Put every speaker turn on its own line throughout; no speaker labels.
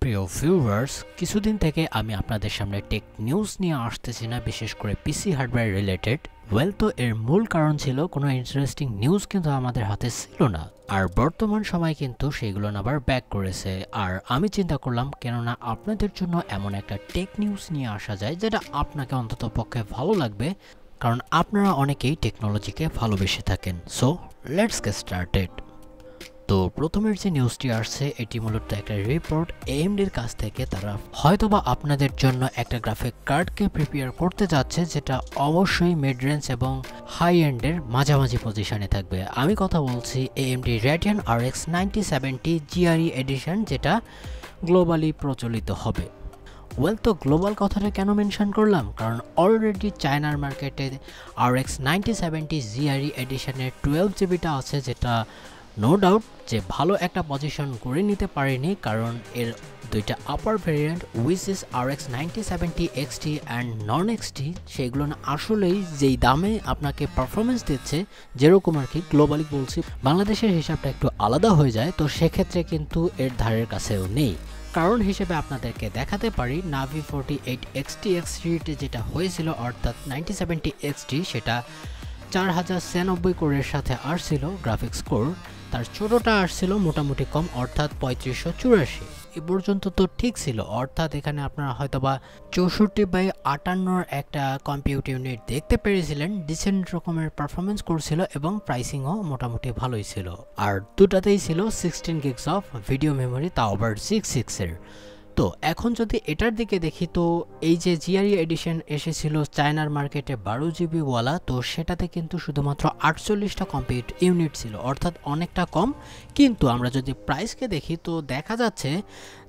প্রিয় ভিউয়ার্স, কিছুদিন থেকে আমি আপনাদের সামনে টেক নিউজ নিয়ে আসতেছি না, বিশেষ করে পিসি হার্ডওয়্যার রিলেটেড। তো এর মূল কারণ ছিল কোনো ইন্টারেস্টিং নিউজ কিন্তু আমাদের হাতে ছিল না, আর বর্তমান সময় কিন্তু সেগুলো আবার ব্যাক করেছে। আর আমি চিন্তা করলাম কেননা আপনাদের জন্য এমন একটা টেক নিউজ নিয়ে আসা যায় যেটা আপনাকে অন্তত পক্ষে ভালো লাগবে, কারণ আপনারা অনেকেই টেকনোলজিকে ভালোবেসে থাকেন। So let's get started. তো প্রথমের যে নিউজটি আসছে এটি মূলত একটা রিপোর্ট এএমডির কাছ থেকে। তারা হয়তোবা আপনাদের জন্য একটা গ্রাফিক কার্ডকে প্রিপেয়ার করতে যাচ্ছে যেটা অবশ্যই মিড রেঞ্জ এবং হাই এন্ডের মাঝামাঝি পজিশনে থাকবে। আমি কথা বলছি AMD Radeon RX 9070 GRE edition, যেটা গ্লোবালি প্রচলিত হবে। তো গ্লোবাল কথাটা কেন মেনশন করলাম, কারণ অলরেডি চায়নার মার্কেটে RX 9070 GRE এডিশনের 12GBটা আছে, যেটা নো ডাউট যে ভালো একটা পজিশন করে নিতে পারেনি, কারণ এর দুইটা upper variant which is RX 9070 XT and non XT, সেগুলো না আসলেই যেই দামে আপনাকে পারফরমেন্স দিচ্ছে, যেরকম আর কি গ্লোবালি বলছি, বাংলাদেশের হিসাবটা একটু আলাদা হয়ে যায়, তো সেক্ষেত্রে কিন্তু এর ধারের কাছেও নেই। কারণ হিসেবে আপনাদেরকে দেখাতে পারি নাভি 48 XTX সিরিজে যেটা হয়েছিল, অর্থাৎ 9070 XT, সেটা 4096 কোরের সাথে আসছিল গ্রাফিক্স কোর। তার ছোটটা আসছিল মোটামুটি কম, অর্থাৎ 3584। এ পর্যন্ত তো ঠিক ছিল, অর্থাৎ এখানে আপনারা হয়তোবা 64/58 একটা কম্পিউট ইউনিট দেখতে পেরেছিলেন। ডিসেন্ট রকমের পারফরমেন্স করছিল এবং প্রাইসিংও মোটামুটি ভালোই ছিল। আর দুটাতেই ছিল 16 gigs অফ ভিডিও মেমোরি, তাও আবার 6.6 এর। তো এখন যদি এটার দিকে দেখি, তো এই যে জিআরই এডিশন এসেছিল চায়নার মার্কেটে 12GB ওয়ালা, তো সেটাতে কিন্তু শুধুমাত্র 48টা কম্পিউট ইউনিট ছিল, অর্থাৎ অনেকটা কম। কিন্তু আমরা যদি প্রাইসকে দেখি, তো দেখা যাচ্ছে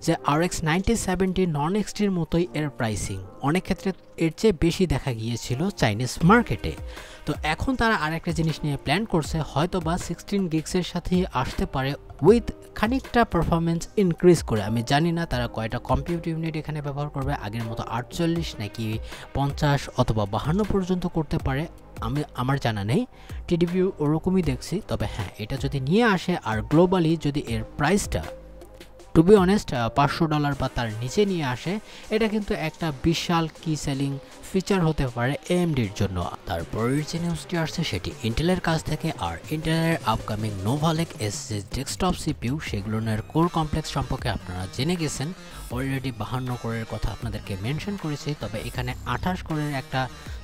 যে RX 9070 নন এক্সটির মতোই এর প্রাইসিং, অনেক ক্ষেত্রে এর চেয়ে বেশি দেখা গিয়েছিল চাইনিজ মার্কেটে। তো এখন তারা আরেকটা জিনিস নিয়ে প্ল্যান করছে, হয়তোবা 16 গিগসের সাথে আসতে পারে উইথ খানিকটা পারফরমেন্স ইনক্রিজ করে। আমি জানি না তারা কয়টা কম্পিউট ইউনিট এখানে ব্যবহার করবে, আগের মতো 48 নাকি 50 অথবা 52 পর্যন্ত করতে পারে, আমার জানা নেই। টিডিপি ওরকমই দেখছি। তবে হ্যাঁ, এটা যদি নিয়ে আসে আর গ্লোবালি যদি এর প্রাইসটা টু বি অনেস্ট $500 বা তার নিচে নিয়ে আসে, এটা কিন্তু একটা বিশাল কি সেলিং ফিচার হতে পারে এএমডির জন্য। তারপরের যে নিউজটি আসছে সেটি ইন্টেলের কাছ থেকে, আর ইন্টেলের upcoming Nova Lake S desktop CPU, সেগুলোর কোর কমপ্লেক্স সম্পর্কে আপনারা জেনে গেছেন। অলরেডি 52 কোরের কথা আপনাদেরকে মেনশন করেছি, তবে এখানে 28 কোরের একটা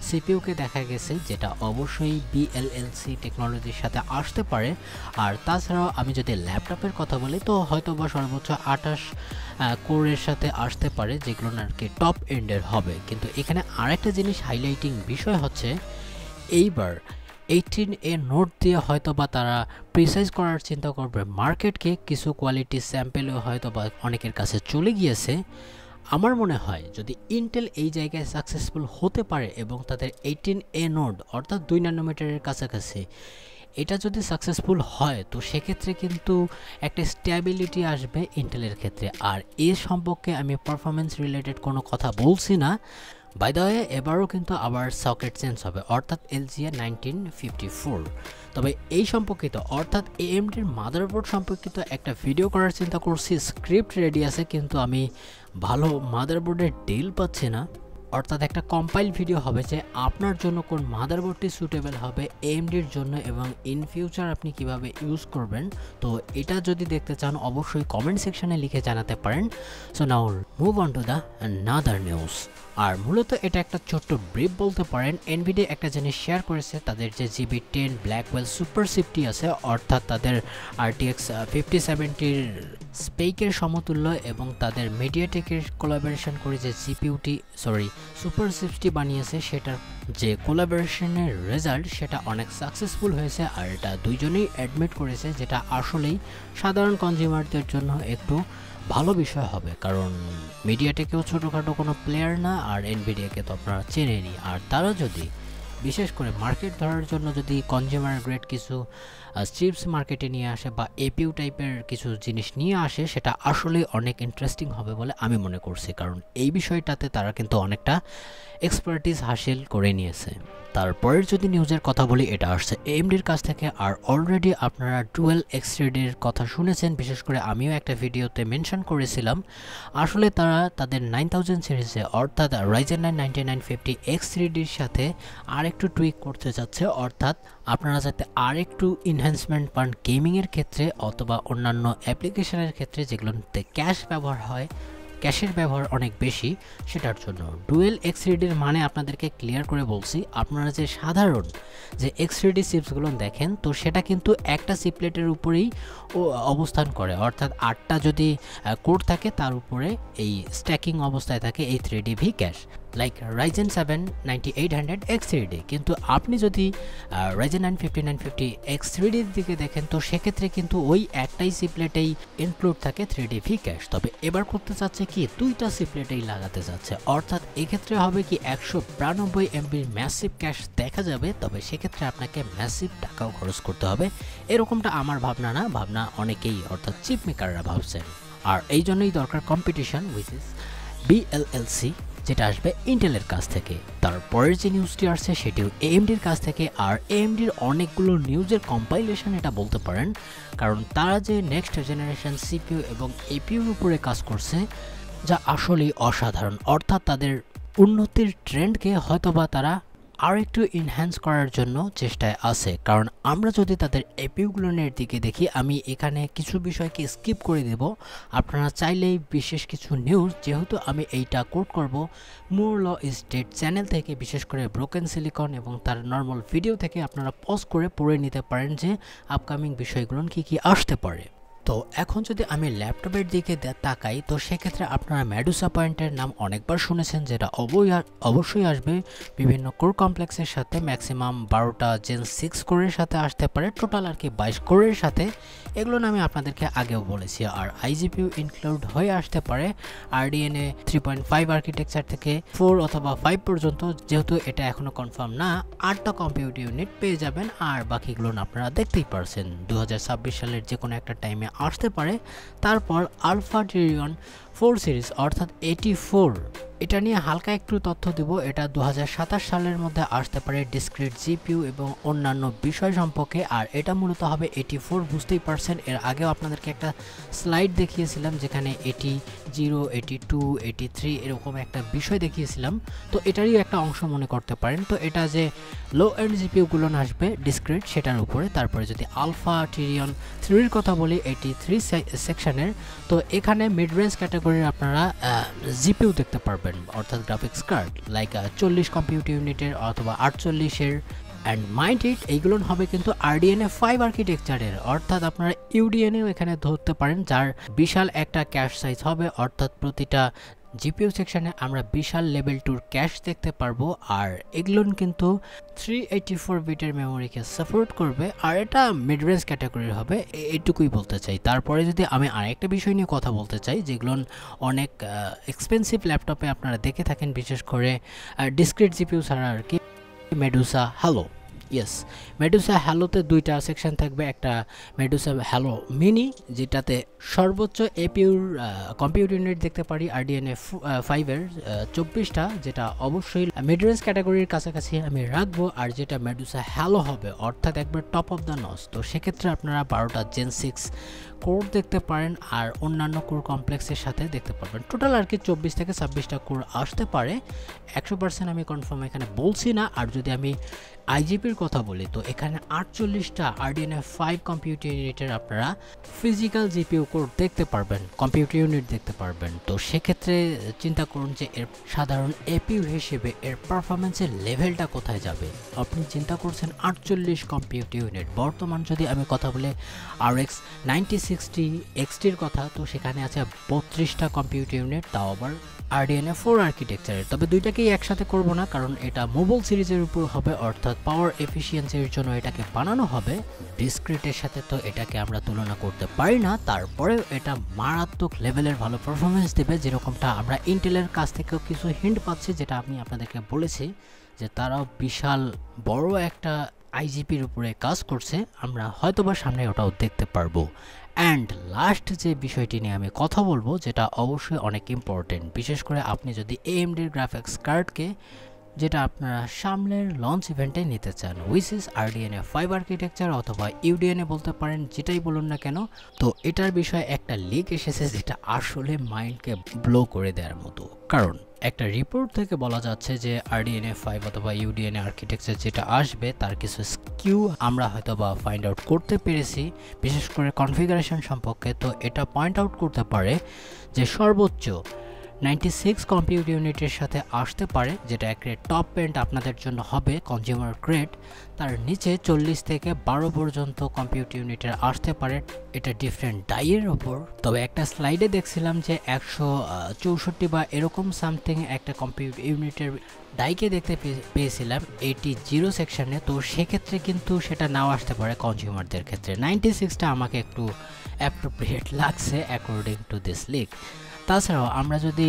সিপিইউকে দেখা গেছে, যেটা অবশ্যই বিএলএলসি টেকনোলজির সাথে আসতে পারে। আর তাছাড়াও আমি যদি ল্যাপটপের কথা বলি, তো হয়তো বা সর্বোচ্চ 28 কোরের সাথে আসতে পারে, যেগুলো আর কি টপ এন্ডের হবে। কিন্তু এখানে আরেকটা জিনিস হাইলাইটিং বিষয় হচ্ছে, এইবার 18A নোট দিয়ে হয়তো বা তারা প্রিসাইজ করার চিন্তা করবে মার্কেটকে। কিছু কোয়ালিটি স্যাম্পেলও হয়তো বা অনেকের কাছে চলে গিয়েছে। আমার মনে হয় যদি ইন্টেল এই জায়গায় সাকসেসফুল হতে পারে এবং তাদের 18A নোড অর্থাৎ 2 ন্যানোমিটারের কাছাকাছি এটা যদি সাকসেসফুল হয়, তো সেক্ষেত্রে কিন্তু একটা স্ট্যাবিলিটি আসবে ইন্টেলের ক্ষেত্রে। আর এর সম্পর্কে আমি পারফরমেন্স রিলেটেড কোনো কথা বলছি না। বাই দ্য ওয়ে, এবারও কিন্তু আবার সকেট চেঞ্জ হবে, অর্থাৎ LGA 1954। তবে এই সম্পর্কিত অর্থাৎ এএমডির মাদারবোর্ড সম্পর্কিত একটা ভিডিও করার চিন্তা করছি, স্ক্রিপ্ট রেডি আছে, কিন্তু আমি ভালো মাদারবোর্ডের ডিল পাচ্ছি না। অর্থাৎ একটা কম্পাইল ভিডিও হবে যে আপনার জন্য কোন মাদারবোর্ডটি সুটেবল হবে এএমডির জন্য এবং ইন ফিউচার আপনি কিভাবে ইউজ করবেন। তো এটা যদি দেখতে চান অবশ্যই কমেন্ট সেকশনে লিখে জানাতে পারেন। So now move on to the another news. আর মূলত এটা একটা ছোট্ট ব্রিফ বলতে পারেন। এনভিডিয়া একটা জিনিস শেয়ার করেছে, তাদের যে GB10 ব্ল্যাকওয়েল সুপার চিপটি আছে, অর্থাৎ তাদের RTX 5070 স্পেকের সমতুল্য, এবং তাদের মিডিয়াটেকের কোলাবোরেশন করে যে সুপার চিপটি বানিয়েছে, সেটার যে কোলাবোরেশনের রেজাল্ট সেটা অনেক সাকসেসফুল হয়েছে। আর এটা দুইজনেই অ্যাডমিট করেছে, যেটা আসলেই সাধারণ কনজিউমারদের জন্য একটু ভালো বিষয় হবে, কারণ মিডিয়াটেকেও ছোটোখাটো কোনো প্লেয়ার না, আর এনভিডিয়াকে তো আপনারা চেনেনি। আর তারা যদি বিশেষ করে মার্কেট ধরার জন্য যদি কনজিউমার গ্রেড কিছু চিপস মার্কেটে নিয়ে আসে বা এপিইউ টাইপের কিছু জিনিস নিয়ে আসে, সেটা আসলে অনেক ইন্টারেস্টিং হবে বলে আমি মনে করছি, কারণ এই বিষয়টাতে তারা কিন্তু অনেকটা এক্সপার্টিস হাসিল করে নিয়েছে। তারপরের যদি নিউজের কথা বলি, এটা আসছে এএমডির কাছ থেকে। আর অলরেডি আপনারা ডুয়েল এক্স3ডির কথা শুনেছেন, বিশেষ করে আমিও একটা ভিডিওতে মেনশন করেছিলাম। আসলে তারা তাদের 9000 সিরিজে অর্থাৎ রাইজেন 9 9950 এক্স3ডির সাথে আরেকটু টুইক করতে যাচ্ছে, অর্থাৎ আপনারা যাতে আরেকটু এনহ্যান্সমেন্ট পান গেমিংয়ের ক্ষেত্রে অথবা অন্যান্য অ্যাপ্লিকেশনের ক্ষেত্রে যেগুলোতে ক্যাশ ব্যবহার হয়, ক্যাশের ব্যবহার অনেক বেশি, সেটার জন্য। ডুয়েল এক্স3ডির মানে আপনাদেরকে ক্লিয়ার করে বলছি, আপনারা যে সাধারণ যে এক্স3ডি চিপসগুলো দেখেন, তো সেটা কিন্তু একটা চিপলেটের উপরেই অবস্থান করে, অর্থাৎ 8টা যদি কোড থাকে তার উপরে এই স্ট্যাকিং অবস্থায় থাকে এই 3DV ক্যাশ, লাইক রাইজেন 7 9800 এক্স3ডি। কিন্তু আপনি যদি রাইজেন 9 5950 এক্স3ডির দিকে দেখেন, তো সেক্ষেত্রে কিন্তু ওই একটাই চিপলেটেই ইনক্লুড থাকে 3DV ক্যাশ। তবে এবার করতে চাচ্ছে কি, দুইটা চিপলেটেই লাগাতে যাচ্ছে, অর্থাৎ এক্ষেত্রে হবে কি 192 MBর ম্যাসিভ ক্যাশ দেখা যাবে। তবে সেক্ষেত্রে আপনাকে ম্যাসিভ টাকাও খরচ করতে হবে, এরকমটা আমার ভাবনা না, ভাবনা অনেকেই অর্থাৎ চিপ মেকাররা ভাবছেন। আর এই জন্যই দরকার কম্পিটিশন উইথ বিএলএলসি, যেটা আসবে ইন্টেলের কাছ থেকে। তারপরের যে নিউজটি আসছে সেটিও এএমডির কাছ থেকে। আর এএমডির অনেকগুলো নিউজের কম্পাইলেশন এটা বলতে পারেন, কারণ তারা যে নেক্সট জেনারেশন সিপিইউ এবং এপিইউর উপরে কাজ করছে, যা আসলেই অসাধারণ। অর্থাৎ তাদের উন্নতির ট্রেন্ডকে হয়তোবা তারা আর একটু এনহ্যান্স করার জন্য চেষ্টায় আছে। কারণ আমরা যদি তাদের এপিইউগুলোর দিকে দেখি, আমি এখানে কিছু বিষয়কে স্কিপ করে দেব, আপনারা চাইলেই বিশেষ কিছু নিউজ, যেহেতু আমি এইটা কোট করব মোর ল ইজ ডেড চ্যানেল থেকে, বিশেষ করে ব্রোকেন সিলিকন এবং তার নর্মাল ভিডিও থেকে আপনারা পজ করে পড়ে নিতে পারেন যে আপকামিং বিষয়গুলো কী কী আসতে পারে। তো এখন যদি আমি ল্যাপটপের দিকে তাকাই, তো সেক্ষেত্রে আপনারা মেডুসা পয়েন্টের নাম অনেকবার শুনেছেন, যেটা অবশ্যই আসবে বিভিন্ন কোর কমপ্লেক্সের সাথে, ম্যাক্সিমাম 12টা জেন 6 কোরের সাথে আসতে পারে, টোটাল আর কি 22 কোরের সাথে। এগুলো আমি আপনাদেরকে আগেও বলেছি। আর আইজিপিইউ ইনক্লুড হয়ে আসতে পারে আরডিএনএ 3.5 আর্কিটেকচার থেকে 4 অথবা 5 পর্যন্ত, যেহেতু এটা এখনও কনফার্ম না। 8টা কম্পিউট ইউনিট পেয়ে যাবেন, আর বাকিগুলো আপনারা দেখতেই পারছেন 2026 সালের যে কোনো একটা টাইমে আসতে পারে। তারপর আলফা টিরিয়ন 4 সিরিজ অর্থাৎ 84, এটা নিয়ে হালকা একটু তথ্য দেব। এটা 2027 সালের মধ্যে আসতে পারে ডিসক্রিট জিপিইউ এবং অন্যান্য বিষয় সম্পর্কে। আর এটা মূলত হবে 84, বুঝতেই পারছেন। এর আগেও আপনাদেরকে একটা স্লাইড দেখিয়েছিলাম যেখানে 80, 82, 83 এরকম একটা বিষয় দেখিয়েছিলাম, তো এটারই একটা অংশ মনে করতে পারেন। তো এটা যে লো এন্ড জিপিইউগুলো আসবে ডিসক্রিট, সেটার উপরে। তারপরে যদি আলফা টিরিয়ন 3 কথা বলি, 83 সেকশনের, তো এখানে মিড রেঞ্জ ক্যাটাগরির আপনারা জিপিইউ দেখতে পারবেন, অর্থাৎ গ্রাফিক্স কার্ড লাইক 40 কম্পিউট ইউনিটের অথবা 48-এর অ্যান্ড মাইন্ড ইট। এইগুলো হবে কিন্তু আরডিএনএ 5 আর্কিটেকচারের, অর্থাৎ আপনারা ইউডিএনএও এখানে ধরতে পারেন, যার বিশাল একটা ক্যাশ সাইজ হবে, অর্থাৎ প্রতিটা জিপিইউ সেকশনে আমরা বিশাল লেভেল 2 ক্যাশ দেখতে পারবো। আর এগুলো কিন্তু 384 বিটের মেমোরিকে সাপোর্ট করবে, আর এটা মিড রেঞ্জ ক্যাটাগরির হবে, এটুকুই বলতে চাই। তারপরে যদি আমি আরেকটা বিষয় নিয়ে কথা বলতে চাই, যেগুলো অনেক এক্সপেন্সিভ ল্যাপটপে আপনারা দেখে থাকেন, বিশেষ করে ডিসক্রিট জিপিইউ ছাড়া আর কি, মেডুসা হ্যালো। ইয়েস, মেডুসা হ্যালোতে 2টা সেকশন থাকবে, একটা মেডুসা হ্যালো মিনি, যেটাতে সর্বোচ্চ এপিইউর কম্পিউট ইউনিট দেখতে পারি আরডিএনএ 5-এর 24টা, যেটা অবশ্যই মিড রেঞ্জ ক্যাটাগরির কাছাকাছি আমি রাখবো। আর যেটা মেডুসা হ্যালো হবে, অর্থাৎ একবার টপ অফ দ্য নচ, তো সেক্ষেত্রে আপনারা 12টা জেন 6 কোর দেখতে পারেন, আর অন্যান্য কোর কমপ্লেক্সের সাথে দেখতে পারবেন। টোটাল আর কি 24 থেকে 26টা কোর আসতে পারে, 100% আমি কনফার্ম এখানে বলছি না। আর যদি আমি আইজিপির কথা বলি, তো এখানে 48টা আরডিএনএ 5 কম্পিউটার ইউনিটের আপনারা ফিজিক্যাল জিপিইউ কোর দেখতে পারবেন, কম্পিউটার ইউনিট দেখতে পারবেন। তো সেক্ষেত্রে চিন্তা করুন যে এর সাধারণ এপিইউ হিসেবে এর পারফরমেন্সের লেভেলটা কোথায় যাবে। আপনি চিন্তা করছেন 48 কম্পিউটার ইউনিট, বর্তমান যদি আমি কথা বলি RX 9060 XTর কথা, তো সেখানে আছে 32টা কম্পিউটার ইউনিট, তাও আবার আরডিএনএ 4 আর্কিটেকচারের। তবে দুইটাকেই একসাথে করব না, কারণ এটা মোবাইল সিরিজের উপর হবে, অর্থাৎ পাওয়ার এফিসিয়েন্সির জন্য এটাকে বানানো হবে, ডিসক্রিটের সাথে তো এটাকে আমরা তুলনা করতে পারি না। তারপরেও এটা মারাত্মক লেভেলের ভালো পারফরমেন্স দেবে, যেরকমটা আমরা ইন্টেলের কাছ থেকেও কিছু হিন্ট পাচ্ছি, যেটা আমি আপনাদেরকে বলেছি যে তারাও বিশাল বড় একটা আইজিপির উপরে কাজ করছে। আমরা হয়তোবা সামনে ওটাও দেখতে পারবো। অ্যান্ড লাস্ট যে বিষয়টি নিয়ে আমি কথা বলবো, যেটা অবশ্যই অনেক ইম্পর্টেন্ট, বিশেষ করে আপনি যদি এএমডির গ্রাফিক্স কার্ডকে যেটা আপনারা সামনের লঞ্চ ইভেন্টে নিতে চান, উইচ ইজ RDNA 5 আর্কিটেকচার অথবা UDNA বলতে পারেন, যেটাই বলুন না কেন। তো এটার বিষয়ে একটা লিক এসেছে যেটা আসলে মাইন্ডকে ব্লো করে দেওয়ার মতো। কারণ একটা রিপোর্ট থেকে বলা যাচ্ছে যে RDNA 5 অথবা UDNA আর্কিটেকচার যেটা আসবে তার কিছু স্কিউ আমরা হয়তো বা ফাইন্ড আউট করতে পেরেছি, বিশেষ করে কনফিগারেশন সম্পর্কে। তো এটা পয়েন্ট আউট করতে পারে যে সর্বোচ্চ 96 কম্পিউট ইউনিটের সাথে আসতে পারে, যেটা একটা টপ এন্ড আপনাদের জন্য হবে কনজিউমার গ্রেড। তার নিচে 40 থেকে 12 পর্যন্ত কম্পিউট ইউনিটের আসতে পারে, এটা ডিফারেন্ট ডাইয়ের ওপর। তবে একটা স্লাইডে দেখছিলাম যে 164 বা এরকম সামথিং একটা কম্পিউট ইউনিটের ডাইকে দেখতে পেয়েছিলাম 80 সেকশনে। তো সেক্ষেত্রে কিন্তু সেটা নাও আসতে পারে কনজিউমারদের ক্ষেত্রে। 96টা আমাকে একটু অ্যাপ্রোপ্রিয়েট লাগছে অ্যাকর্ডিং টু দিস লিক। তাছাড়াও আমরা যদি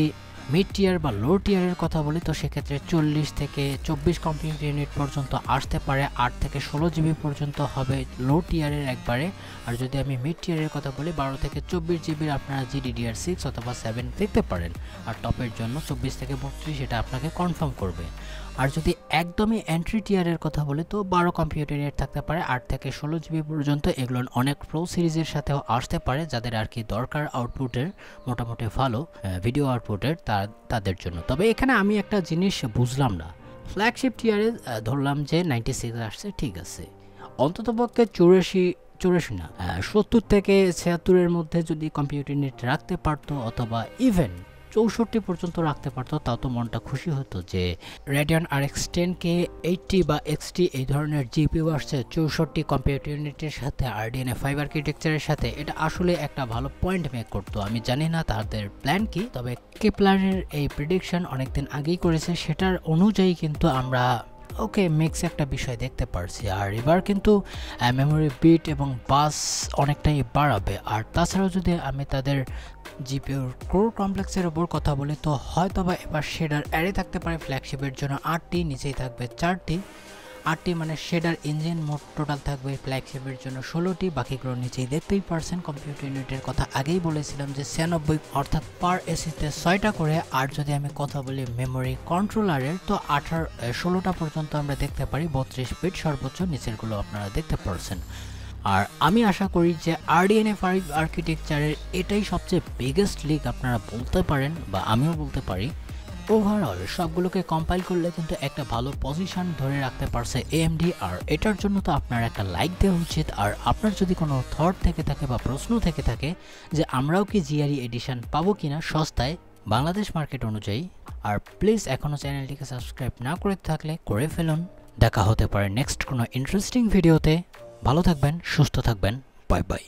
মিড টিয়ার বা লো টিয়ারের কথা বলি, তো সেক্ষেত্রে 40 থেকে 24 কম্পিউট ইউনিট পর্যন্ত আসতে পারে, 8 থেকে 16 জিবি পর্যন্ত হবে লো টিয়ারের একবারে। আর যদি আমি মিড টিয়ারের কথা বলি, 12 থেকে 24 জিবির আপনারা GDDR6 অথবা 7 দেখতে পারেন। আর টপের জন্য 24 থেকে 32 এটা আপনাকে কনফার্ম করবে। আর যদি একদমই এন্ট্রি টিয়ারের কথা বলি, তো 12 কম্পিউটার ইউনিট থাকতে পারে, 8 থেকে 16 জিবি পর্যন্ত। এগুলো অনেক প্রো সিরিজের সাথেও আসতে পারে, যাদের আর কি দরকার আউটপুটের মোটামুটি ভালো ভিডিও আউটপুটের তাদের জন্য। তবে এখানে আমি একটা জিনিস বুঝলাম না, ফ্ল্যাগশিপ টিয়ারে ধরলাম যে 96 আসছে, ঠিক আছে, অন্ততপক্ষে 84 না 70 থেকে 76-এর মধ্যে যদি কম্পিউটার ইউনিট রাখতে পারতো, অথবা ইভেন 64 পর্যন্ত রাখতে পারতো, তাও তো মনটা খুশি হতো যে Radeon RX 10কে 80 বা XT এই ধরনের জিপিইউ আসছে 64 কম্পিউটার ইউনিটের সাথে RDNA 5 আর্কিটেকচারের সাথে। এটা আসলে একটা ভালো পয়েন্ট মেক করতো। আমি জানি না তাদের প্ল্যান কি, তবে কেপলারের এই প্রেডিকশন অনেকদিন আগেই করেছে, সেটার অনুযায়ী কিন্তু আমরা ওকে মিক্স একটা বিষয় দেখতে পারছি। আর এবার কিন্তু মেমোরি বিট এবং বাস অনেকটাই বাড়াবে। আর তাছাড়াও যদি আমি তাদের জিপিইউর কোর কমপ্লেক্সের ওপর কথা বলি, তো হয়তো বা এবার শেডার অ্যারে থাকতে পারে ফ্ল্যাগশিপের জন্য 8টি, নিচেই থাকবে 4টি। 8টি মানে শেডার ইঞ্জিন মোট টোটাল থাকবে ফ্ল্যাগশিপের জন্য 16টি, বাকিগুলো নিচেই দেখতেই পারছেন। কম্পিউটার ইউনিটের কথা আগেই বলেছিলাম যে 96, অর্থাৎ পার এসিতে 6টা করে। আর যদি আমি কথা বলি মেমোরি কন্ট্রোলারের, তো 16টা পর্যন্ত আমরা দেখতে পারি, 32 বিট সর্বোচ্চ, নিচেরগুলো আপনারা দেখতে পারছেন। আর আমি আশা করি যে RDNA 5 আর্কিটেকচারের এটাই সবচেয়ে বিগেস্ট লিক আপনারা বলতে পারেন, বা আমিও বলতে পারি। ওভারঅল সবগুলোকে কম্পাইল করলে কিন্তু একটা ভালো পজিশন ধরে রাখতে পারছে AMD। আর এটার জন্য তো আপনার একটা লাইক দেওয়া উচিত। আর আপনার যদি কোনো থট থেকে থাকে বা প্রশ্ন থেকে থাকে যে আমরাও কি GRE এডিশন পাবো কিনা সস্তায় বাংলাদেশ মার্কেট অনুযায়ী, আর প্লিজ এখনও চ্যানেলটিকে সাবস্ক্রাইব না করে থাকলে করে ফেলুন। দেখা হতে পারে নেক্সট কোনো ইন্টারেস্টিং ভিডিওতে। ভালো থাকবেন, সুস্থ থাকবেন, বাই বাই।